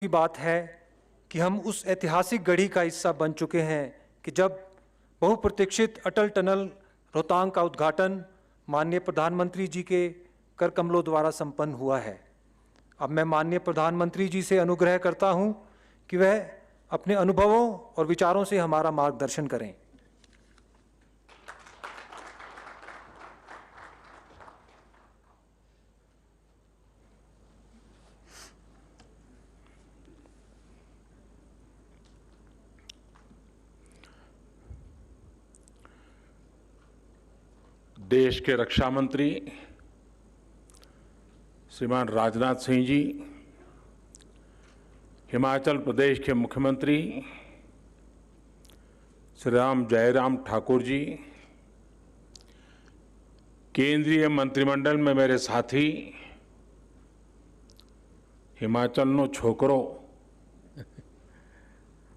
की बात है कि हम उस ऐतिहासिक घड़ी का हिस्सा बन चुके हैं कि जब बहुप्रतीक्षित अटल टनल रोहतांग का उद्घाटन माननीय प्रधानमंत्री जी के कर कमलों द्वारा संपन्न हुआ है। अब मैं माननीय प्रधानमंत्री जी से अनुग्रह करता हूं कि वह अपने अनुभवों और विचारों से हमारा मार्गदर्शन करें। देश के रक्षा मंत्री श्रीमान राजनाथ सिंह जी, हिमाचल प्रदेश के मुख्यमंत्री श्री राम जयराम ठाकुर जी, केंद्रीय मंत्रिमंडल में मेरे साथी हिमाचल नो छोकरो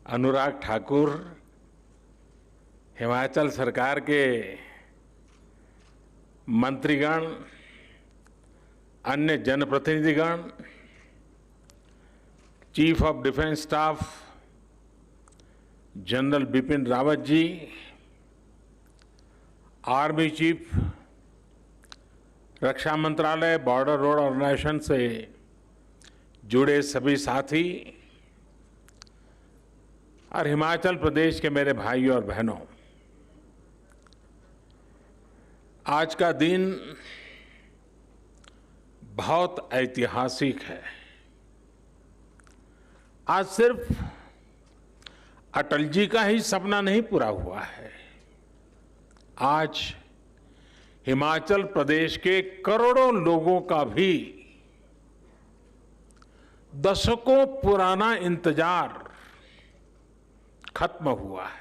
अनुराग ठाकुर, हिमाचल सरकार के मंत्रीगण, अन्य जनप्रतिनिधिगण, chief of defence staff general Bipin Rawat ji, army chief, रक्षा मंत्रालय, बॉर्डर रोड ऑर्गेनाइजेशन से जुड़े सभी साथी और हिमाचल प्रदेश के मेरे भाइयों और बहनों, आज का दिन बहुत ऐतिहासिक है। आज सिर्फ अटल जी का ही सपना नहीं पूरा हुआ है, आज हिमाचल प्रदेश के करोड़ों लोगों का भी दशकों पुराना इंतजार खत्म हुआ है।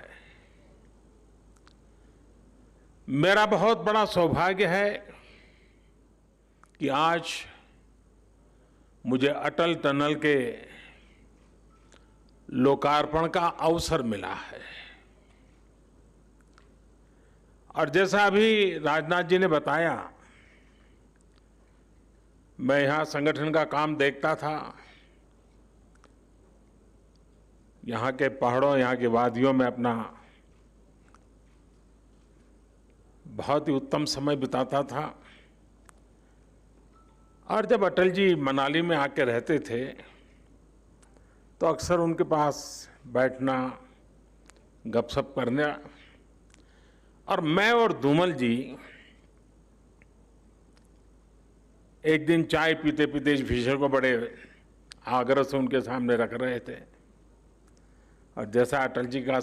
मेरा बहुत बड़ा सौभाग्य है कि आज मुझे अटल टनल के लोकार्पण का अवसर मिला है। और जैसा अभी राजनाथ जी ने बताया, मैं यहां संगठन का काम देखता था। यहां के पहाड़ों, यहां की वादियों में अपना बहुत ही उत्तम समय बिताता था। और जब अटल जी मनाली में आके रहते थे तो अक्सर उनके पास बैठना, गपशप करना, और मैं और धूमल जी एक दिन चाय पीते पीते इस विषय को बड़े आग्रह से उनके सामने रख रहे थे। और जैसा अटल जी का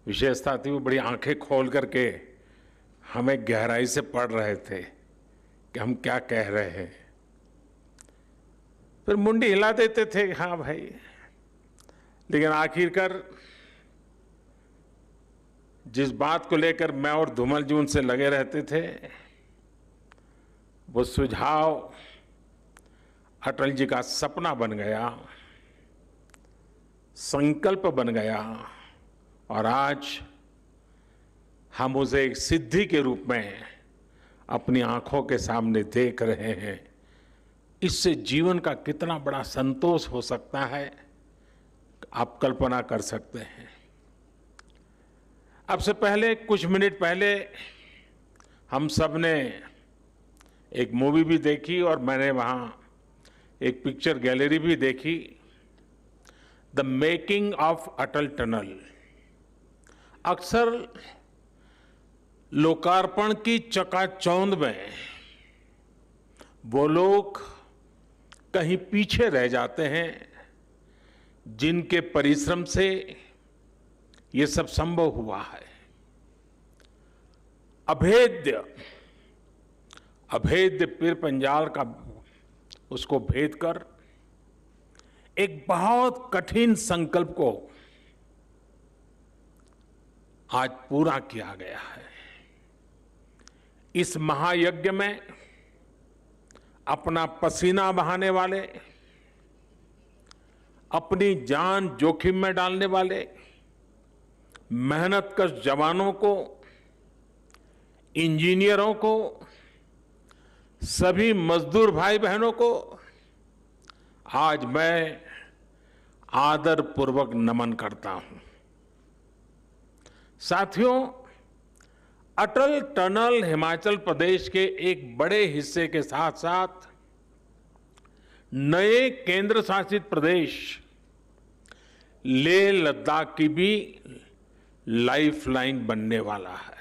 विशेषता थी, वो बड़ी आंखें खोल करके हमें गहराई से पढ़ रहे थे कि हम क्या कह रहे हैं। फिर मुंडी हिला देते थे, हाँ भाई, लेकिन आखिरकार जिस बात को लेकर मैं और धूमल जी उनसे लगे रहते थे, वो सुझाव अटल जी का सपना बन गया, संकल्प बन गया, और आज हम उसे एक सिद्धि के रूप में अपनी आंखों के सामने देख रहे हैं। इससे जीवन का कितना बड़ा संतोष हो सकता है, आप कल्पना कर सकते हैं। अब से पहले, कुछ मिनट पहले, हम सब ने एक मूवी भी देखी और मैंने वहां एक पिक्चर गैलरी भी देखी, the making of Atal tunnel. अक्सर लोकार्पण की चकाचौंध में वो लोग कहीं पीछे रह जाते हैं जिनके परिश्रम से ये सब संभव हुआ है। अभेद्य पीर पंजाल का उसको भेद कर एक बहुत कठिन संकल्प को आज पूरा किया गया है। इस महायज्ञ में अपना पसीना बहाने वाले, अपनी जान जोखिम में डालने वाले मेहनतकश जवानों को, इंजीनियरों को, सभी मजदूर भाई बहनों को आज मैं आदरपूर्वक नमन करता हूं। साथियों, अटल टनल हिमाचल प्रदेश के एक बड़े हिस्से के साथ साथ नए केंद्र शासित प्रदेश लेह लद्दाख की भी लाइफलाइन बनने वाला है।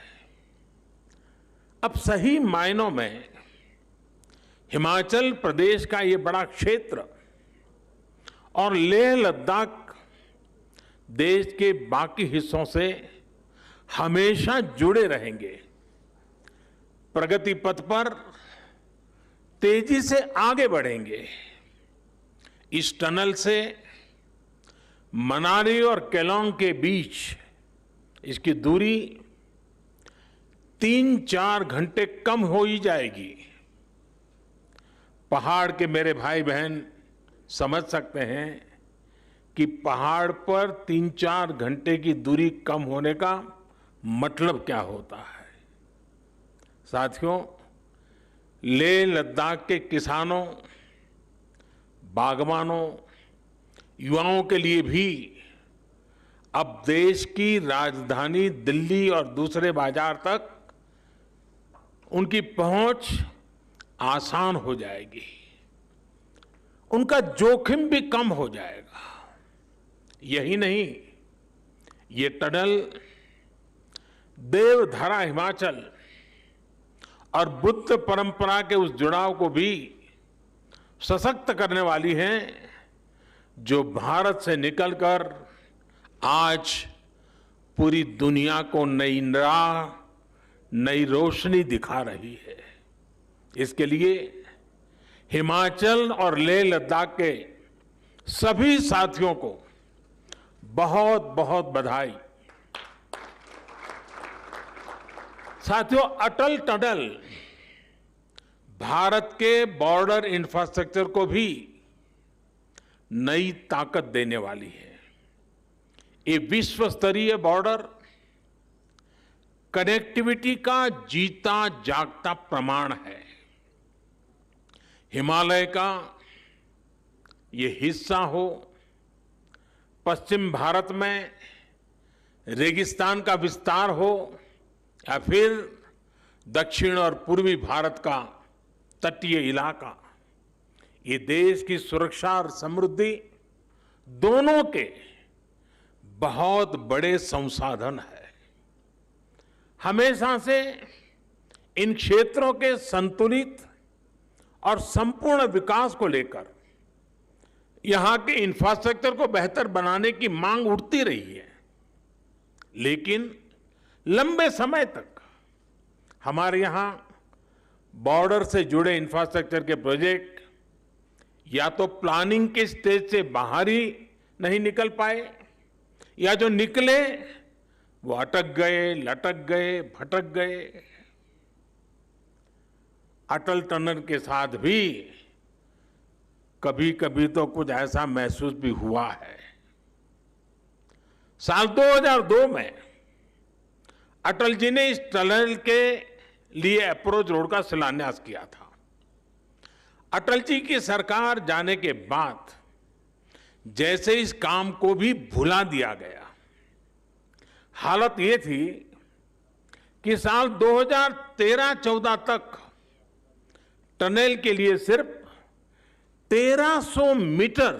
अब सही मायनों में हिमाचल प्रदेश का ये बड़ा क्षेत्र और लेह लद्दाख देश के बाकी हिस्सों से हमेशा जुड़े रहेंगे, प्रगति पथ पर तेजी से आगे बढ़ेंगे। इस टनल से मनाली और केलोंग के बीच इसकी दूरी 3-4 घंटे कम हो ही जाएगी। पहाड़ के मेरे भाई बहन समझ सकते हैं कि पहाड़ पर 3-4 घंटे की दूरी कम होने का मतलब क्या होता है। साथियों, लेह लद्दाख के किसानों, बागवानों, युवाओं के लिए भी अब देश की राजधानी दिल्ली और दूसरे बाजार तक उनकी पहुंच आसान हो जाएगी, उनका जोखिम भी कम हो जाएगा। यही नहीं, ये टनल देवधारा हिमाचल और बुद्ध परंपरा के उस जुड़ाव को भी सशक्त करने वाली है जो भारत से निकलकर आज पूरी दुनिया को नई राह, नई रोशनी दिखा रही है। इसके लिए हिमाचल और लेह लद्दाख के सभी साथियों को बहुत बहुत बधाई। साथियों, अटल टनल भारत के बॉर्डर इंफ्रास्ट्रक्चर को भी नई ताकत देने वाली है। ये विश्व स्तरीय बॉर्डर कनेक्टिविटी का जीता जागता प्रमाण है। हिमालय का ये हिस्सा हो, पश्चिम भारत में रेगिस्तान का विस्तार हो, या फिर दक्षिण और पूर्वी भारत का तटीय इलाका, ये देश की सुरक्षा और समृद्धि दोनों के बहुत बड़े संसाधन है। हमेशा से इन क्षेत्रों के संतुलित और संपूर्ण विकास को लेकर यहां के इंफ्रास्ट्रक्चर को बेहतर बनाने की मांग उठती रही है, लेकिन लंबे समय तक हमारे यहां बॉर्डर से जुड़े इंफ्रास्ट्रक्चर के प्रोजेक्ट या तो प्लानिंग के स्टेज से बाहर ही नहीं निकल पाए, या जो निकले वो अटक गए, लटक गए, भटक गए। अटल टनल के साथ भी कभी कभी तो कुछ ऐसा महसूस भी हुआ है। साल 2002 में अटल जी ने इस टनल के लिए अप्रोच रोड का शिलान्यास किया था। अटल जी की सरकार जाने के बाद जैसे इस काम को भी भुला दिया गया। हालत ये थी कि साल 2013-14 तक टनल के लिए सिर्फ 1300 मीटर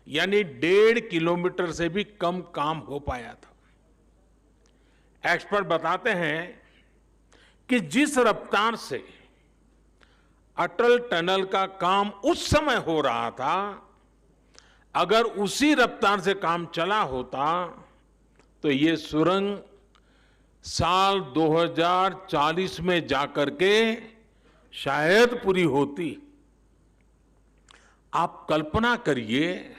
यानी 1.5 किलोमीटर से भी कम काम हो पाया था। एक्सपर्ट बताते हैं कि जिस रफ्तार से अटल टनल का काम उस समय हो रहा था, अगर उसी रफ्तार से काम चला होता तो ये सुरंग साल 2040 में जाकर के शायद पूरी होती। आप कल्पना करिए,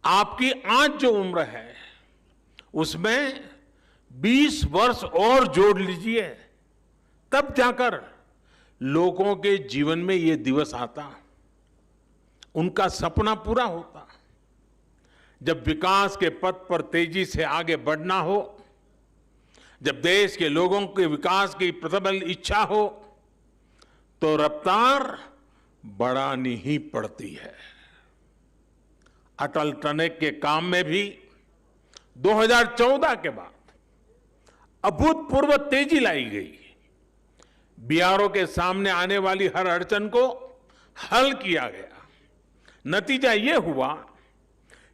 आपकी आज जो उम्र है उसमें 20 वर्ष और जोड़ लीजिए, तब जाकर लोगों के जीवन में ये दिवस आता, उनका सपना पूरा होता। जब विकास के पथ पर तेजी से आगे बढ़ना हो, जब देश के लोगों के विकास की प्रबल इच्छा हो, तो रफ्तार बढ़ानी ही पड़ती है। अटल टनल के काम में भी 2014 के बाद अभूतपूर्व तेजी लाई गई। बीआरओ के सामने आने वाली हर अड़चन को हल किया गया। नतीजा ये हुआ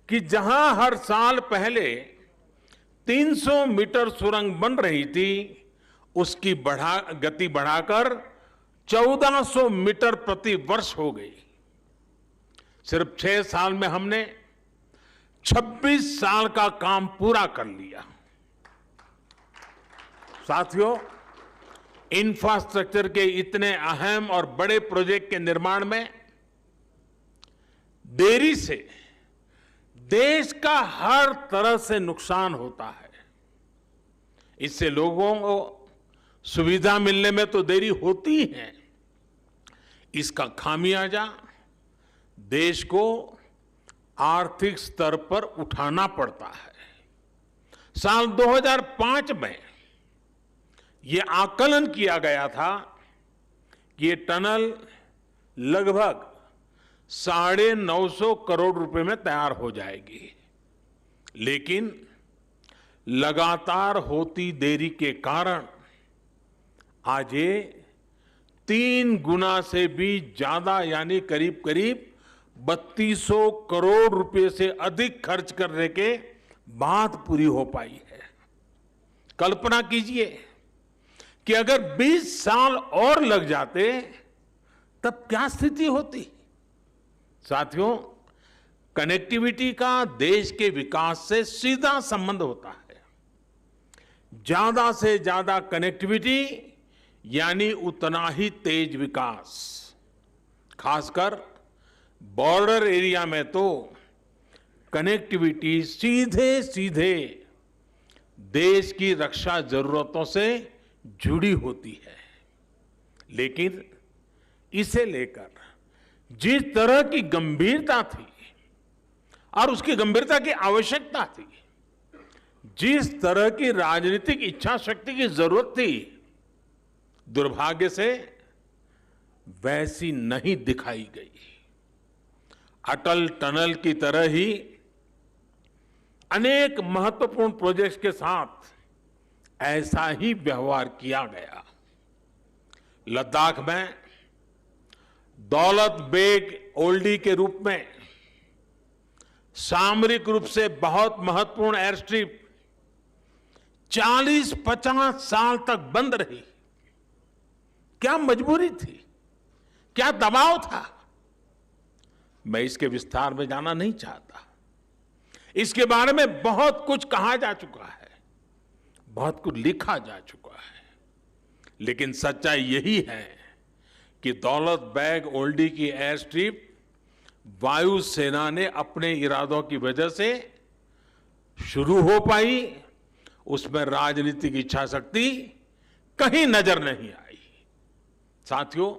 कि जहां हर साल पहले 300 मीटर सुरंग बन रही थी, उसकी गति बढ़ाकर 1400 मीटर प्रति वर्ष हो गई। सिर्फ 6 साल में हमने 26 साल का काम पूरा कर लिया। साथियों, इंफ्रास्ट्रक्चर के इतने अहम और बड़े प्रोजेक्ट के निर्माण में देरी से देश का हर तरह से नुकसान होता है। इससे लोगों को सुविधा मिलने में तो देरी होती है, इसका खामियाजा देश को आर्थिक स्तर पर उठाना पड़ता है। साल 2005 में यह आकलन किया गया था कि ये टनल लगभग 950 करोड़ रुपए में तैयार हो जाएगी, लेकिन लगातार होती देरी के कारण आज ये 3 गुना से भी ज्यादा यानी करीब करीब 3200 करोड़ रुपए से अधिक खर्च करने के बाद पूरी हो पाई है। कल्पना कीजिए कि अगर 20 साल और लग जाते तब क्या स्थिति होती। साथियों, कनेक्टिविटी का देश के विकास से सीधा संबंध होता है। ज्यादा से ज्यादा कनेक्टिविटी यानी उतना ही तेज विकास। खासकर बॉर्डर एरिया में तो कनेक्टिविटी सीधे सीधे देश की रक्षा जरूरतों से जुड़ी होती है। लेकिन इसे लेकर जिस तरह की गंभीरता थी और उसकी गंभीरता की आवश्यकता थी, जिस तरह की राजनीतिक इच्छा शक्ति की जरूरत थी, दुर्भाग्य से वैसी नहीं दिखाई गई। अटल टनल की तरह ही अनेक महत्वपूर्ण प्रोजेक्ट्स के साथ ऐसा ही व्यवहार किया गया। लद्दाख में दौलत बेग ओल्डी के रूप में सामरिक रूप से बहुत महत्वपूर्ण एयर स्ट्रिप 40-50 साल तक बंद रही। क्या मजबूरी थी, क्या दबाव था, मैं इसके विस्तार में जाना नहीं चाहता। इसके बारे में बहुत कुछ कहा जा चुका है, बहुत कुछ लिखा जा चुका है, लेकिन सच्चाई यही है कि दौलत बेग ओल्डी की एयर स्ट्रिप वायुसेना ने अपने इरादों की वजह से शुरू हो पाई, उसमें राजनीतिक इच्छा शक्ति कहीं नजर नहीं आई। साथियों,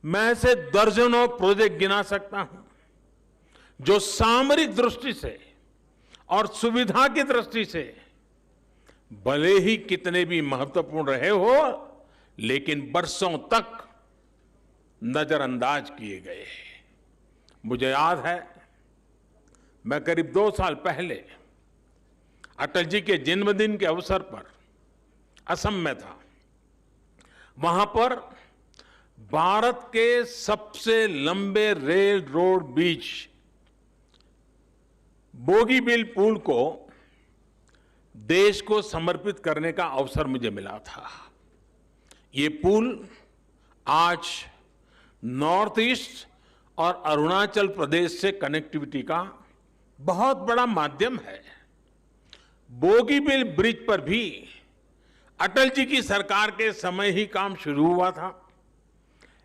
मैं ऐसे दर्जनों प्रोजेक्ट गिना सकता हूं जो सामरिक दृष्टि से और सुविधा की दृष्टि से भले ही कितने भी महत्वपूर्ण रहे हो, लेकिन बरसों तक नजरअंदाज किए गए। मुझे याद है, मैं करीब 2 साल पहले अटल जी के जन्मदिन के अवसर पर असम में था। वहां पर भारत के सबसे लंबे रेल रोड ब्रिज बोगीबील पुल को देश को समर्पित करने का अवसर मुझे मिला था। ये पुल आज नॉर्थ ईस्ट और अरुणाचल प्रदेश से कनेक्टिविटी का बहुत बड़ा माध्यम है। बोगीबील ब्रिज पर भी अटल जी की सरकार के समय ही काम शुरू हुआ था,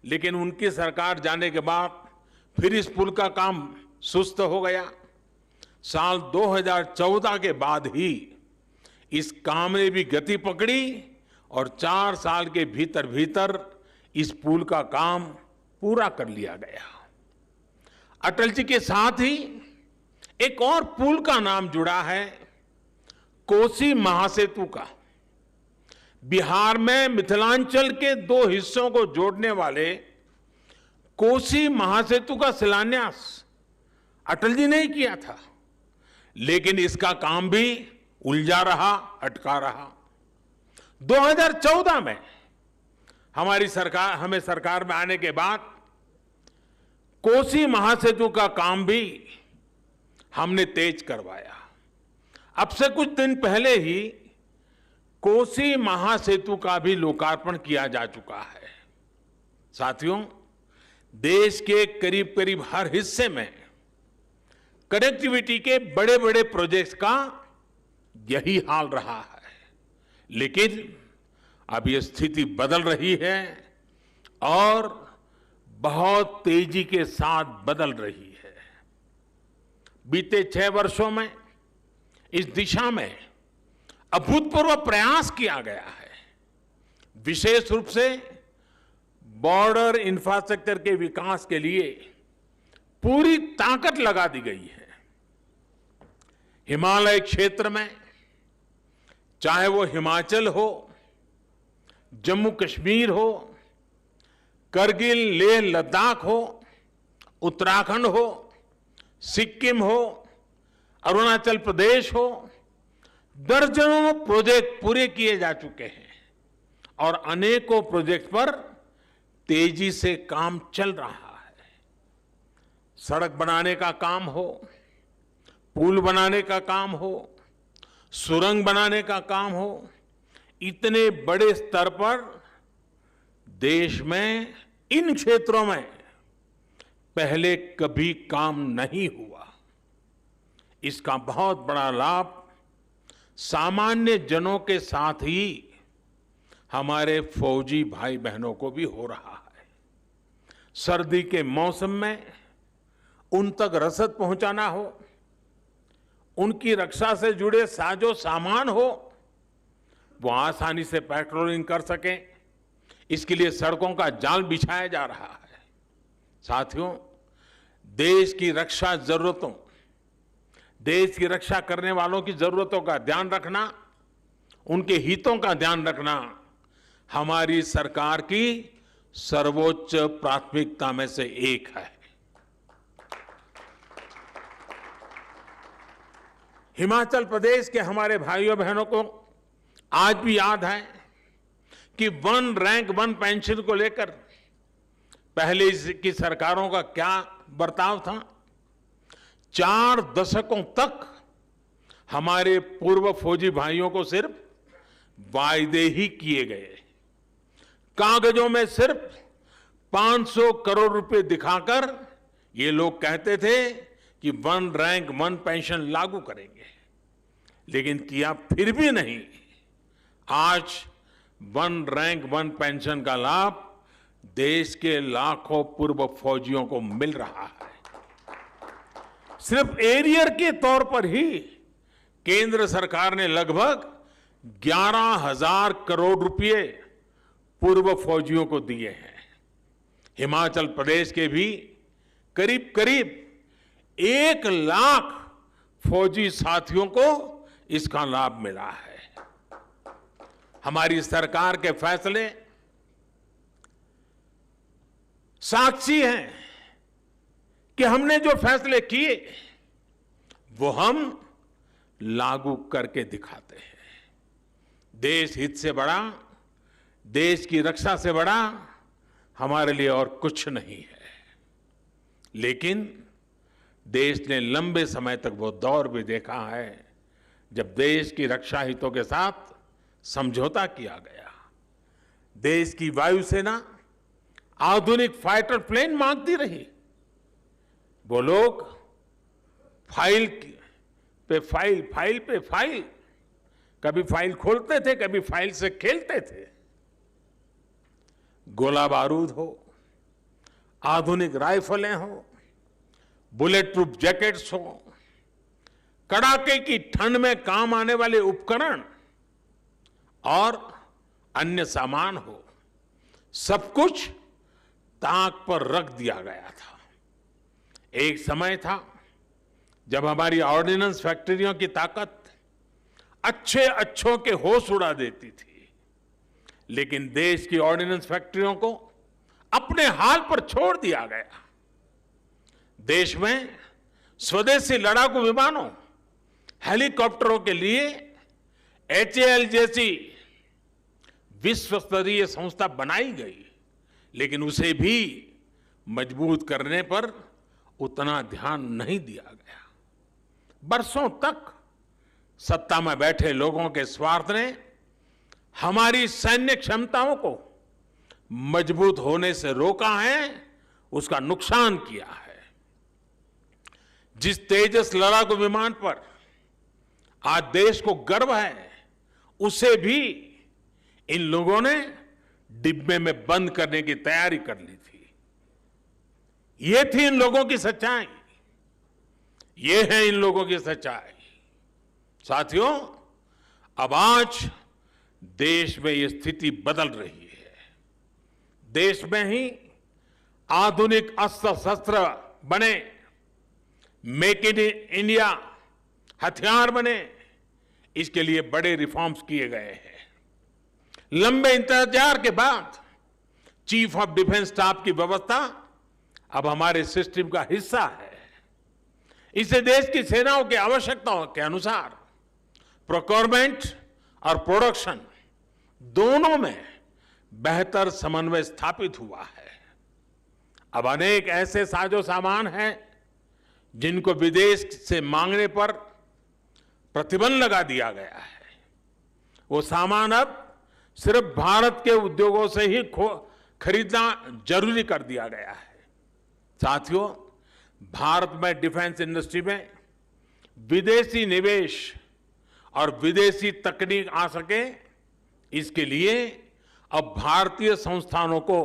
लेकिन उनकी सरकार जाने के बाद फिर इस पुल का काम सुस्त हो गया। साल 2014 के बाद ही इस काम ने भी गति पकड़ी और 4 साल के भीतर भीतर इस पुल का काम पूरा कर लिया गया। अटल जी के साथ ही एक और पुल का नाम जुड़ा है, कोसी महासेतु का। बिहार में मिथिलांचल के 2 हिस्सों को जोड़ने वाले कोसी महासेतु का शिलान्यास अटल जी ने ही किया था, लेकिन इसका काम भी उलझा रहा, अटका रहा। 2014 में हमें सरकार में आने के बाद कोसी महासेतु का काम भी हमने तेज करवाया। अब से कुछ दिन पहले ही कोसी महासेतु का भी लोकार्पण किया जा चुका है। साथियों, देश के करीब करीब हर हिस्से में कनेक्टिविटी के बड़े बड़े प्रोजेक्ट्स का यही हाल रहा है, लेकिन अब ये स्थिति बदल रही है और बहुत तेजी के साथ बदल रही है। बीते 6 वर्षों में इस दिशा में अभूतपूर्व प्रयास किया गया है। विशेष रूप से बॉर्डर इंफ्रास्ट्रक्चर के विकास के लिए पूरी ताकत लगा दी गई है। हिमालय क्षेत्र में, चाहे वो हिमाचल हो, जम्मू कश्मीर हो, करगिल लेह लद्दाख हो, उत्तराखंड हो, सिक्किम हो, अरुणाचल प्रदेश हो, दर्जनों प्रोजेक्ट पूरे किए जा चुके हैं और अनेकों प्रोजेक्ट पर तेजी से काम चल रहा है। सड़क बनाने का काम हो, पुल बनाने का काम हो, सुरंग बनाने का काम हो, इतने बड़े स्तर पर देश में इन क्षेत्रों में पहले कभी काम नहीं हुआ। इसका बहुत बड़ा लाभ सामान्य जनों के साथ ही हमारे फौजी भाई बहनों को भी हो रहा है। सर्दी के मौसम में उन तक रसद पहुंचाना हो, उनकी रक्षा से जुड़े साजो सामान हो, वो आसानी से पेट्रोलिंग कर सकें, इसके लिए सड़कों का जाल बिछाया जा रहा है। साथियों, देश की रक्षा जरूरतों, देश की रक्षा करने वालों की जरूरतों का ध्यान रखना, उनके हितों का ध्यान रखना हमारी सरकार की सर्वोच्च प्राथमिकता में से एक है। हिमाचल प्रदेश के हमारे भाइयों बहनों को आज भी याद है कि 1 रैंक 1 पेंशन को लेकर पहले की सरकारों का क्या बर्ताव था। 4 दशकों तक हमारे पूर्व फौजी भाइयों को सिर्फ वायदे ही किए गए, कागजों में सिर्फ 500 करोड़ रुपए दिखाकर ये लोग कहते थे कि 1 रैंक 1 पेंशन लागू करेंगे, लेकिन किया फिर भी नहीं। आज 1 रैंक 1 पेंशन का लाभ देश के लाखों पूर्व फौजियों को मिल रहा है। सिर्फ एरियर के तौर पर ही केंद्र सरकार ने लगभग 11,000 करोड़ रुपए पूर्व फौजियों को दिए हैं। हिमाचल प्रदेश के भी करीब करीब 1 लाख फौजी साथियों को इसका लाभ मिला है। हमारी सरकार के फैसले साक्षी हैं कि हमने जो फैसले किए वो हम लागू करके दिखाते हैं। देश हित से बड़ा, देश की रक्षा से बड़ा हमारे लिए और कुछ नहीं है। लेकिन देश ने लंबे समय तक वो दौर भी देखा है जब देश की रक्षा हितों के साथ समझौता किया गया। देश की वायुसेना आधुनिक फाइटर प्लेन मांगती रही। वो लोग फाइल पे फाइल, फाइल पे फाइल, कभी फाइल खोलते थे, कभी फाइल से खेलते थे। गोला बारूद हो, आधुनिक राइफलें हो, बुलेट प्रूफ जैकेट्स हो, कड़ाके की ठंड में काम आने वाले उपकरण और अन्य सामान हो, सब कुछ ताक पर रख दिया गया था। एक समय था जब हमारी ऑर्डिनेंस फैक्ट्रियों की ताकत अच्छों के होश उड़ा देती थी, लेकिन देश की ऑर्डिनेंस फैक्ट्रियों को अपने हाल पर छोड़ दिया गया। देश में स्वदेशी लड़ाकू विमानों, हेलीकॉप्टरों के लिए HAL जैसी विश्व स्तरीय संस्था बनाई गई, लेकिन उसे भी मजबूत करने पर उतना ध्यान नहीं दिया गया। बरसों तक सत्ता में बैठे लोगों के स्वार्थ ने हमारी सैन्य क्षमताओं को मजबूत होने से रोका है, उसका नुकसान किया है। जिस तेजस लड़ाकू विमान पर आज देश को गर्व है, उसे भी इन लोगों ने डिब्बे में बंद करने की तैयारी कर ली थी। ये थी इन लोगों की सच्चाई, ये है इन लोगों की सच्चाई। साथियों, अब आज देश में ये स्थिति बदल रही है। देश में ही आधुनिक अस्त्र शस्त्र बने, मेक इन इंडिया हथियार बने, इसके लिए बड़े रिफॉर्म्स किए गए हैं। लंबे इंतजार के बाद चीफ ऑफ डिफेंस स्टाफ की व्यवस्था अब हमारे सिस्टम का हिस्सा है। इसे देश की सेनाओं की आवश्यकताओं के अनुसार प्रोक्योरमेंट और प्रोडक्शन दोनों में बेहतर समन्वय स्थापित हुआ है। अब अनेक ऐसे साजो सामान हैं जिनको विदेश से मांगने पर प्रतिबंध लगा दिया गया है। वो सामान अब सिर्फ भारत के उद्योगों से ही खरीदना जरूरी कर दिया गया है। साथियों, भारत में डिफेंस इंडस्ट्री में विदेशी निवेश और विदेशी तकनीक आ सके, इसके लिए अब भारतीय संस्थानों को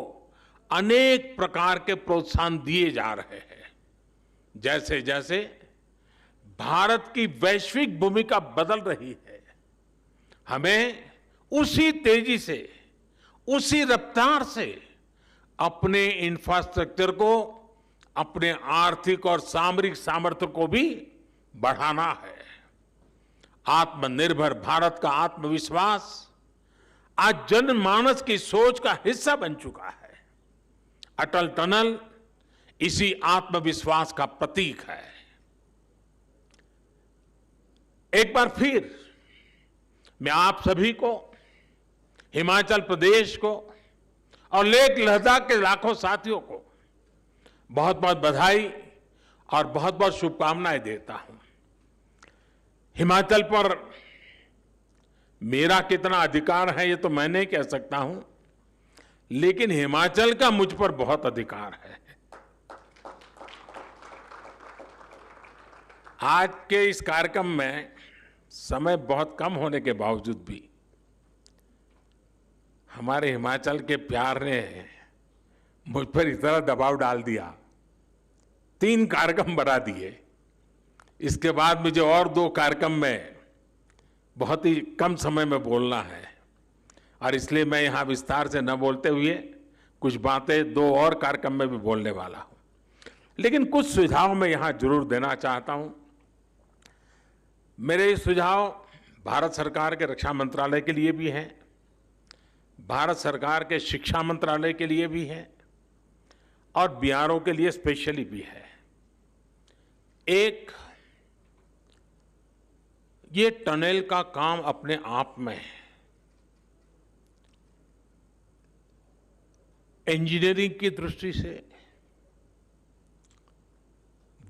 अनेक प्रकार के प्रोत्साहन दिए जा रहे हैं। जैसे जैसे भारत की वैश्विक भूमिका बदल रही है, हमें उसी तेजी से, उसी रफ्तार से अपने इंफ्रास्ट्रक्चर को, अपने आर्थिक और सामरिक सामर्थ्य को भी बढ़ाना है। आत्मनिर्भर भारत का आत्मविश्वास आज जनमानस की सोच का हिस्सा बन चुका है। अटल टनल इसी आत्मविश्वास का प्रतीक है। एक बार फिर मैं आप सभी को, हिमाचल प्रदेश को और लेह लद्दाख के लाखों साथियों को बहुत बहुत बधाई और बहुत बहुत शुभकामनाएं देता हूं। हिमाचल पर मेरा कितना अधिकार है ये तो मैं नहीं कह सकता हूं, लेकिन हिमाचल का मुझ पर बहुत अधिकार है। आज के इस कार्यक्रम में समय बहुत कम होने के बावजूद भी हमारे हिमाचल के प्यार ने मुझ पर इतना दबाव डाल दिया, 3 कार्यक्रम बना दिए। इसके बाद मुझे और 2 कार्यक्रम में बहुत ही कम समय में बोलना है, और इसलिए मैं यहाँ विस्तार से न बोलते हुए कुछ बातें 2 और कार्यक्रम में भी बोलने वाला हूँ। लेकिन कुछ सुझाव मैं यहाँ जरूर देना चाहता हूँ। मेरे ये सुझाव भारत सरकार के रक्षा मंत्रालय के लिए भी हैं, भारत सरकार के शिक्षा मंत्रालय के लिए भी है और बीआरओ के लिए स्पेशली भी है। एक, ये टनल का काम अपने आप में इंजीनियरिंग की दृष्टि से,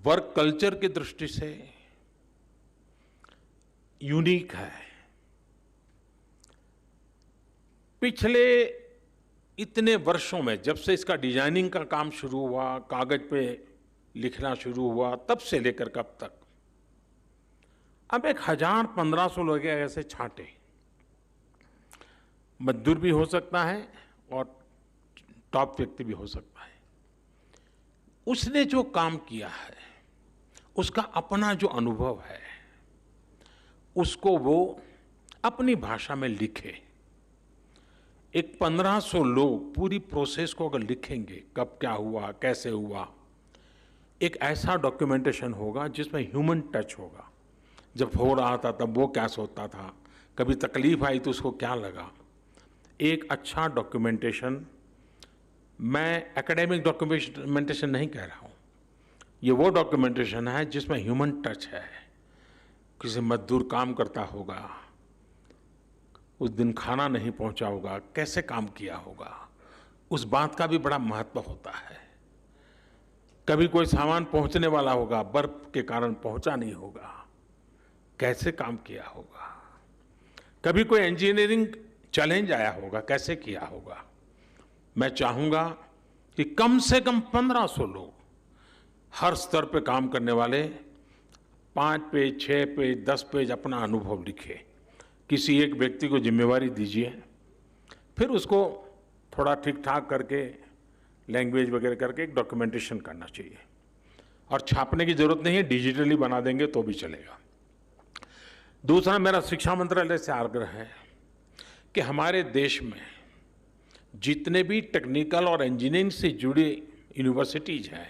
वर्क कल्चर की दृष्टि से यूनिक है। पिछले इतने वर्षों में, जब से इसका डिजाइनिंग का काम शुरू हुआ, कागज पे लिखना शुरू हुआ, तब से लेकर कब तक, अब 1000-1500 लोग ऐसे छांटे, मजदूर भी हो सकता है और टॉप व्यक्ति भी हो सकता है। उसने जो काम किया है, उसका अपना जो अनुभव है, उसको वो अपनी भाषा में लिखे। एक 1500 लोग पूरी प्रोसेस को अगर लिखेंगे, कब क्या हुआ, कैसे हुआ, एक ऐसा डॉक्यूमेंटेशन होगा जिसमें ह्यूमन टच होगा। जब हो रहा था तब वो क्या सोचता था, कभी तकलीफ आई तो उसको क्या लगा। एक अच्छा डॉक्यूमेंटेशन, मैं एकेडमिक डॉक्यूमेंटेशन नहीं कह रहा हूँ, ये वो डॉक्यूमेंटेशन है जिसमें ह्यूमन टच है। किसी मजदूर काम करता होगा, उस दिन खाना नहीं पहुंचा होगा, कैसे काम किया होगा, उस बात का भी बड़ा महत्व होता है। कभी कोई सामान पहुंचने वाला होगा, बर्फ के कारण पहुंचा नहीं होगा, कैसे काम किया होगा। कभी कोई इंजीनियरिंग चैलेंज आया होगा, कैसे किया होगा। मैं चाहूंगा कि कम से कम 1500 लोग, हर स्तर पे काम करने वाले 5 पेज, 6 पेज, 10 पेज अपना अनुभव लिखे। किसी एक व्यक्ति को जिम्मेवारी दीजिए, फिर उसको थोड़ा ठीक ठाक करके लैंग्वेज वगैरह करके एक डॉक्यूमेंटेशन करना चाहिए। और छापने की जरूरत नहीं है, डिजिटली बना देंगे तो भी चलेगा। दूसरा, मेरा शिक्षा मंत्रालय से आग्रह है कि हमारे देश में जितने भी टेक्निकल और इंजीनियरिंग से जुड़ी यूनिवर्सिटीज हैं,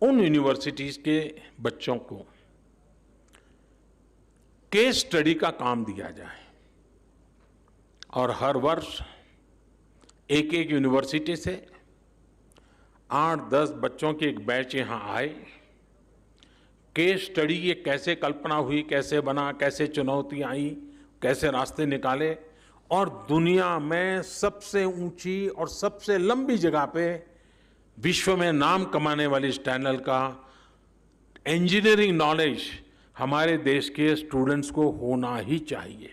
उन यूनिवर्सिटीज के बच्चों को केस स्टडी का काम दिया जाए और हर वर्ष एक एक यूनिवर्सिटी से 8-10 बच्चों की एक बैच यहां आए। केस स्टडी ये कैसे कल्पना हुई, कैसे बना, कैसे चुनौतियां आई, कैसे रास्ते निकाले, और दुनिया में सबसे ऊंची और सबसे लंबी जगह पे विश्व में नाम कमाने वाली इस टनल का इंजीनियरिंग नॉलेज हमारे देश के स्टूडेंट्स को होना ही चाहिए।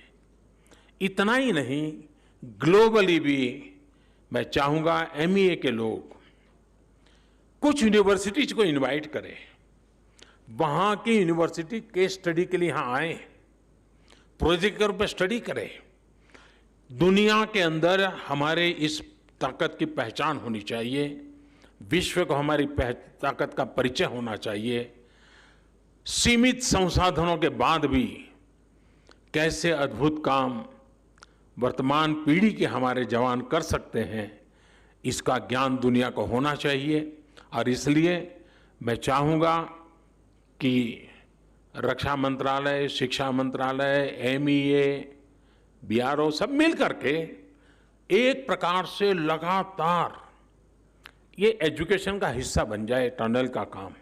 इतना ही नहीं, ग्लोबली भी मैं चाहूंगा एमईए के लोग कुछ यूनिवर्सिटीज को इनवाइट करें, वहां की यूनिवर्सिटी केस स्टडी के लिए यहां आए, प्रोजेक्ट के रूप में स्टडी करें। दुनिया के अंदर हमारे इस ताकत की पहचान होनी चाहिए, विश्व को हमारी ताकत का परिचय होना चाहिए। सीमित संसाधनों के बाद भी कैसे अद्भुत काम वर्तमान पीढ़ी के हमारे जवान कर सकते हैं, इसका ज्ञान दुनिया को होना चाहिए। और इसलिए मैं चाहूँगा कि रक्षा मंत्रालय, शिक्षा मंत्रालय, एमईए, बीआरओ सब मिल करके एक प्रकार से लगातार ये एजुकेशन का हिस्सा बन जाए। टनल का काम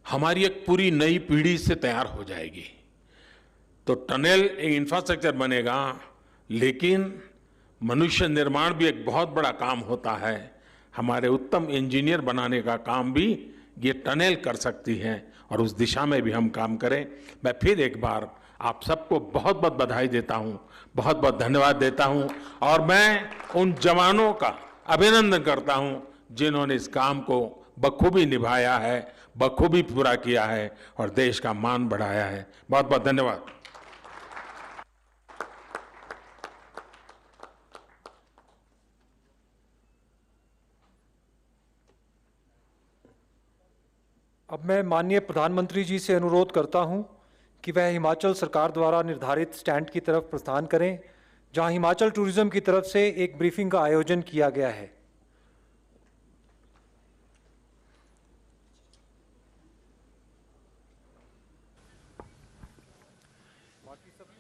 हमारी एक पूरी नई पीढ़ी से तैयार हो जाएगी। तो टनल एक इंफ्रास्ट्रक्चर बनेगा, लेकिन मनुष्य निर्माण भी एक बहुत बड़ा काम होता है। हमारे उत्तम इंजीनियर बनाने का काम भी ये टनल कर सकती है, और उस दिशा में भी हम काम करें। मैं फिर एक बार आप सबको बहुत बहुत बधाई देता हूं, बहुत बहुत धन्यवाद देता हूं, और मैं उन जवानों का अभिनंदन करता हूं जिन्होंने इस काम को बखूबी निभाया है, बखूबी पूरा किया है और देश का मान बढ़ाया है। बहुत बहुत धन्यवाद। अब मैं माननीय प्रधानमंत्री जी से अनुरोध करता हूं कि वह हिमाचल सरकार द्वारा निर्धारित स्टैंड की तरफ प्रस्थान करें, जहां हिमाचल टूरिज्म की तरफ से एक ब्रीफिंग का आयोजन किया गया है।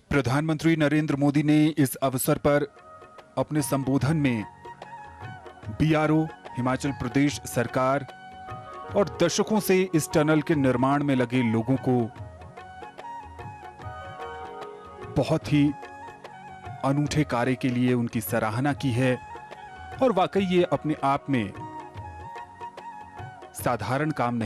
प्रधानमंत्री नरेंद्र मोदी ने इस अवसर पर अपने संबोधन में बीआरओ, हिमाचल प्रदेश सरकार और दशकों से इस टनल के निर्माण में लगे लोगों को बहुत ही अनूठे कार्य के लिए उनकी सराहना की है। और वाकई ये अपने आप में साधारण काम नहीं